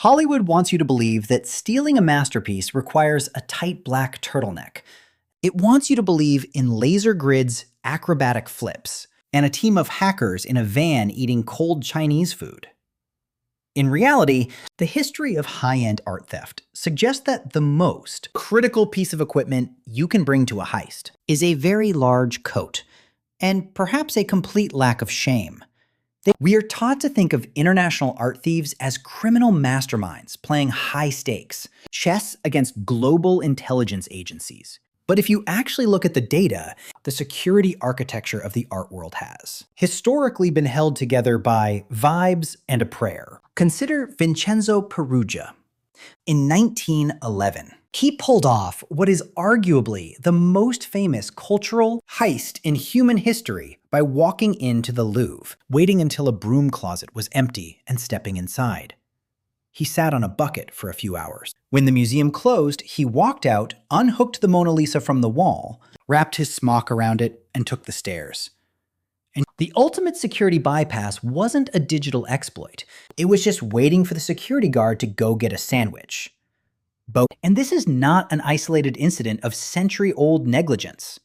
Hollywood wants you to believe that stealing a masterpiece requires a tight black turtleneck. It wants you to believe in laser grids, acrobatic flips, and a team of hackers in a van eating cold Chinese food. In reality, the history of high-end art theft suggests that the most critical piece of equipment you can bring to a heist is a very large coat, and perhaps a complete lack of shame. We are taught to think of international art thieves as criminal masterminds playing high stakes, chess against global intelligence agencies. But if you actually look at the data, the security architecture of the art world has historically been held together by vibes and a prayer. Consider Vincenzo Peruggia. In 1911, he pulled off what is arguably the most famous cultural heist in human history by walking into the Louvre, waiting until a broom closet was empty and stepping inside. He sat on a bucket for a few hours. When the museum closed, he walked out, unhooked the Mona Lisa from the wall, wrapped his smock around it, and took the stairs. And the ultimate security bypass wasn't a digital exploit. It was just waiting for the security guard to go get a sandwich. And this is not an isolated incident of century-old negligence.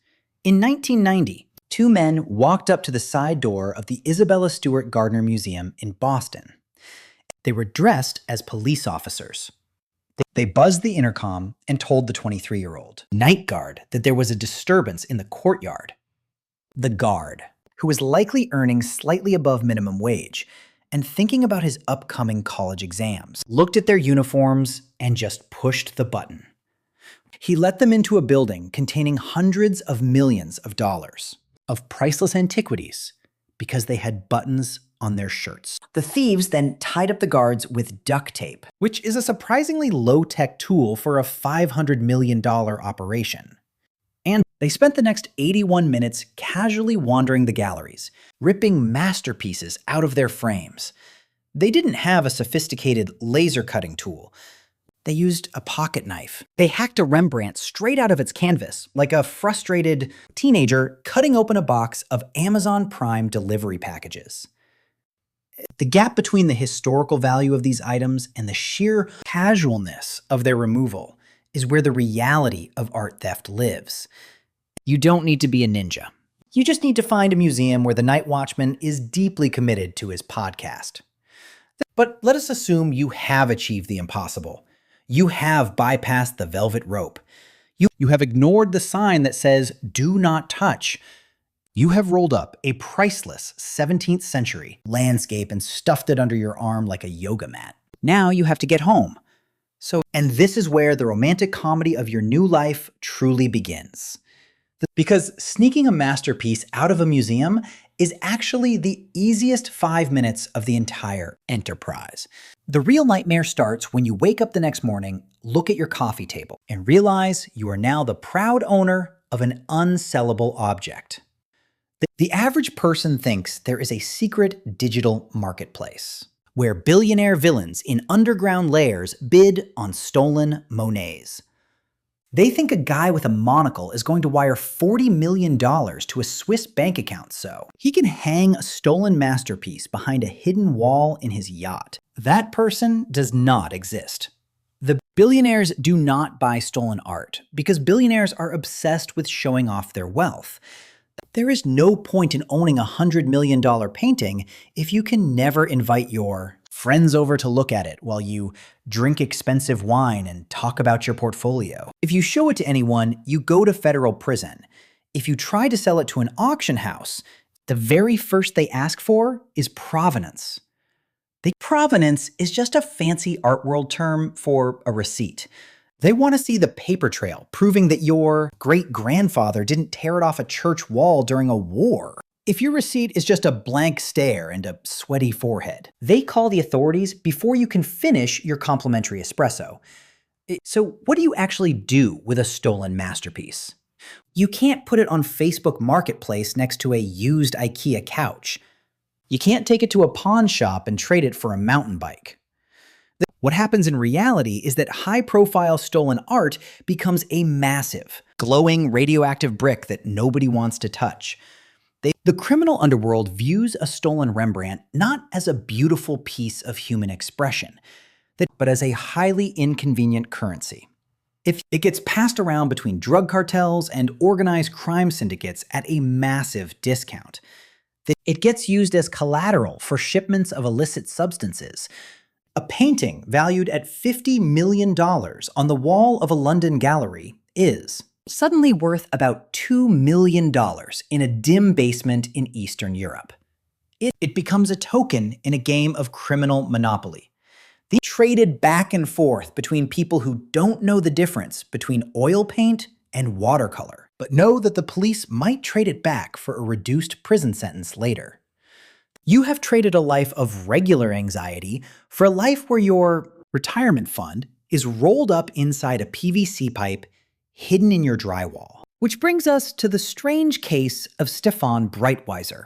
In 1990, two men walked up to the side door of the Isabella Stewart Gardner Museum in Boston. They were dressed as police officers. They buzzed the intercom and told the 23-year-old night guard that there was a disturbance in the courtyard. The guard, who was likely earning slightly above minimum wage and thinking about his upcoming college exams, looked at their uniforms and just pushed the button. He let them into a building containing hundreds of millions of dollars of priceless antiquities because they had buttons on their shirts. The thieves then tied up the guards with duct tape, which is a surprisingly low-tech tool for a $500 million operation. And they spent the next 81 minutes casually wandering the galleries, ripping masterpieces out of their frames. They didn't have a sophisticated laser cutting tool. They used a pocket knife. They hacked a Rembrandt straight out of its canvas, like a frustrated teenager cutting open a box of Amazon Prime delivery packages. The gap between the historical value of these items and the sheer casualness of their removal is where the reality of art theft lives. You don't need to be a ninja. You just need to find a museum where the night watchman is deeply committed to his podcast. But let us assume you have achieved the impossible. You have bypassed the velvet rope. You have ignored the sign that says, "Do not touch." You have rolled up a priceless 17th century landscape and stuffed it under your arm like a yoga mat. Now you have to get home. And this is where the romantic comedy of your new life truly begins. Because sneaking a masterpiece out of a museum is actually the easiest 5 minutes of the entire enterprise. The real nightmare starts when you wake up the next morning, look at your coffee table, and realize you are now the proud owner of an unsellable object. The average person thinks there is a secret digital marketplace where billionaire villains in underground lairs bid on stolen Monets. They think a guy with a monocle is going to wire $40 million to a Swiss bank account so he can hang a stolen masterpiece behind a hidden wall in his yacht. That person does not exist. The billionaires do not buy stolen art because billionaires are obsessed with showing off their wealth. There is no point in owning a $100 million painting if you can never invite your friends over to look at it while you drink expensive wine and talk about your portfolio. If you show it to anyone, you go to federal prison. If you try to sell it to an auction house, the very first they ask for is provenance. Provenance is just a fancy art world term for a receipt. They want to see the paper trail, proving that your great-grandfather didn't tear it off a church wall during a war. If your receipt is just a blank stare and a sweaty forehead, they call the authorities before you can finish your complimentary espresso. So what do you actually do with a stolen masterpiece? You can't put it on Facebook Marketplace next to a used IKEA couch. You can't take it to a pawn shop and trade it for a mountain bike. What happens in reality is that high-profile stolen art becomes a massive, glowing radioactive brick that nobody wants to touch. The criminal underworld views a stolen Rembrandt not as a beautiful piece of human expression. but as a highly inconvenient currency. If it gets passed around between drug cartels and organized crime syndicates at a massive discount. It gets used as collateral for shipments of illicit substances. A painting valued at $50 million on the wall of a London gallery is suddenly worth about $2 million in a dim basement in Eastern Europe. It becomes a token in a game of criminal monopoly. They traded back and forth between people who don't know the difference between oil paint and watercolor, but know that the police might trade it back for a reduced prison sentence later. You have traded a life of regular anxiety for a life where your retirement fund is rolled up inside a PVC pipe hidden in your drywall. Which brings us to the strange case of Stephane Breitwieser.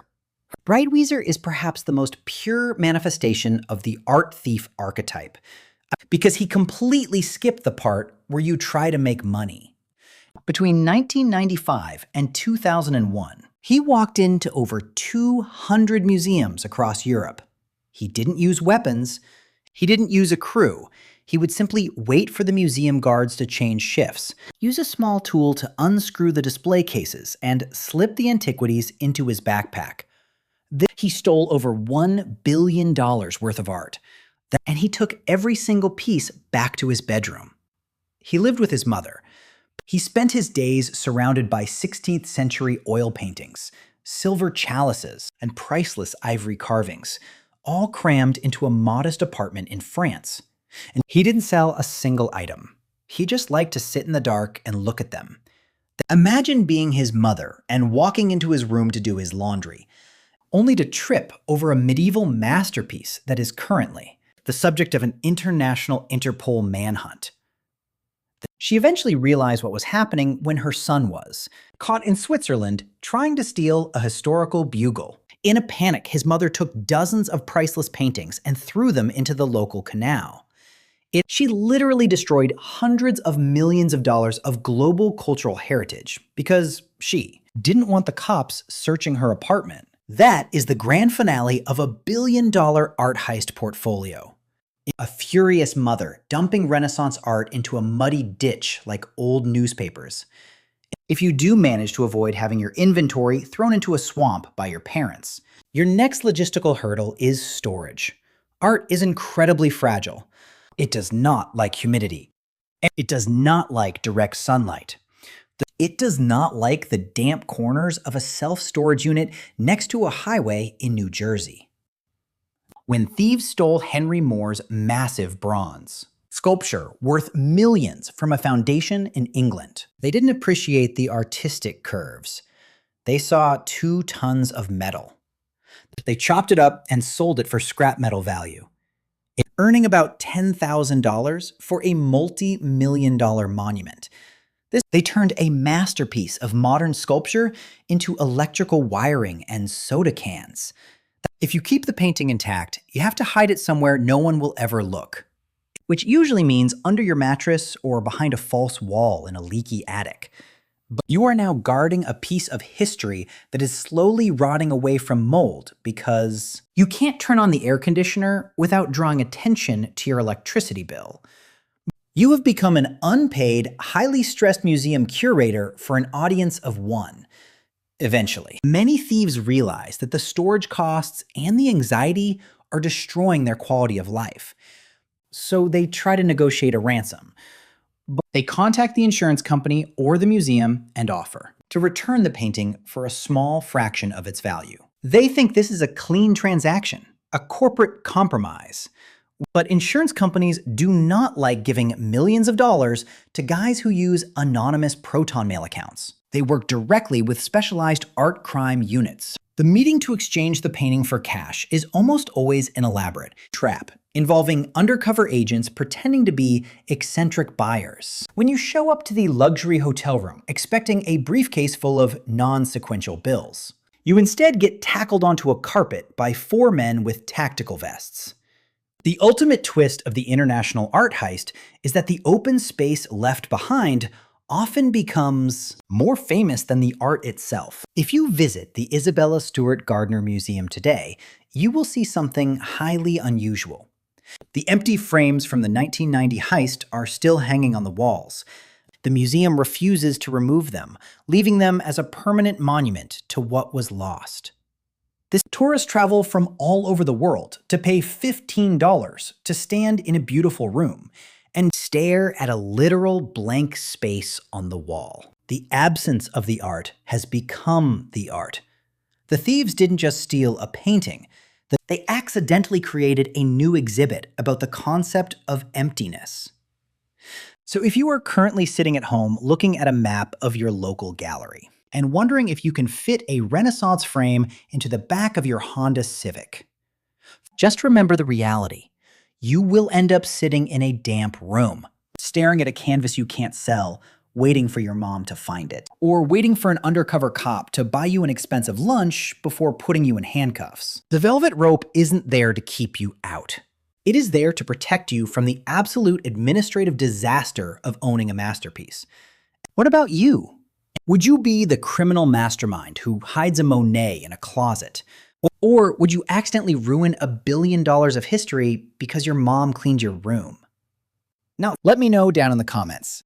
Breitwieser is perhaps the most pure manifestation of the art thief archetype, because he completely skipped the part where you try to make money. Between 1995 and 2001, he walked into over 200 museums across Europe. He didn't use weapons. He didn't use a crew. He would simply wait for the museum guards to change shifts, use a small tool to unscrew the display cases, and slip the antiquities into his backpack. Then he stole over $1 billion worth of art, and he took every single piece back to his bedroom. He lived with his mother. He spent his days surrounded by 16th century oil paintings, silver chalices, and priceless ivory carvings, all crammed into a modest apartment in France. And he didn't sell a single item. He just liked to sit in the dark and look at them. Imagine being his mother and walking into his room to do his laundry, only to trip over a medieval masterpiece that is currently the subject of an international Interpol manhunt. She eventually realized what was happening when her son was caught in Switzerland trying to steal a historical bugle. In a panic, his mother took dozens of priceless paintings and threw them into the local canal. She literally destroyed hundreds of millions of dollars of global cultural heritage because she didn't want the cops searching her apartment. That is the grand finale of a $1 billion art heist portfolio. A furious mother dumping Renaissance art into a muddy ditch like old newspapers. If you do manage to avoid having your inventory thrown into a swamp by your parents, your next logistical hurdle is storage. Art is incredibly fragile. It does not like humidity. It does not like direct sunlight. It does not like the damp corners of a self-storage unit next to a highway in New Jersey. When thieves stole Henry Moore's massive bronze sculpture worth millions from a foundation in England, they didn't appreciate the artistic curves. They saw 2 tons of metal. They chopped it up and sold it for scrap metal value, earning about $10,000 for a multi-million-dollar monument. They turned a masterpiece of modern sculpture into electrical wiring and soda cans. If you keep the painting intact, you have to hide it somewhere no one will ever look, which usually means under your mattress or behind a false wall in a leaky attic. But you are now guarding a piece of history that is slowly rotting away from mold because you can't turn on the air conditioner without drawing attention to your electricity bill. You have become an unpaid, highly stressed museum curator for an audience of 1. Eventually, many thieves realize that the storage costs and the anxiety are destroying their quality of life. So they try to negotiate a ransom. But they contact the insurance company or the museum and offer to return the painting for a small fraction of its value. They think this is a clean transaction, a corporate compromise. But insurance companies do not like giving millions of dollars to guys who use anonymous Proton Mail accounts. They work directly with specialized art crime units. The meeting to exchange the painting for cash is almost always an elaborate trap involving undercover agents pretending to be eccentric buyers. When you show up to the luxury hotel room expecting a briefcase full of non-sequential bills, you instead get tackled onto a carpet by 4 men with tactical vests. The ultimate twist of the international art heist is that the open space left behind often becomes more famous than the art itself. If you visit the Isabella Stewart Gardner Museum today, you will see something highly unusual. The empty frames from the 1990 heist are still hanging on the walls. The museum refuses to remove them, leaving them as a permanent monument to what was lost. Tourists travel from all over the world to pay $15 to stand in a beautiful room and stare at a literal blank space on the wall. The absence of the art has become the art. The thieves didn't just steal a painting, they accidentally created a new exhibit about the concept of emptiness. So if you are currently sitting at home looking at a map of your local gallery and wondering if you can fit a Renaissance frame into the back of your Honda Civic, just remember the reality. You will end up sitting in a damp room, staring at a canvas you can't sell, waiting for your mom to find it, or waiting for an undercover cop to buy you an expensive lunch before putting you in handcuffs. The velvet rope isn't there to keep you out. It is there to protect you from the absolute administrative disaster of owning a masterpiece. What about you? Would you be the criminal mastermind who hides a Monet in a closet? Or would you accidentally ruin $1 billion of history because your mom cleaned your room? Now, let me know down in the comments.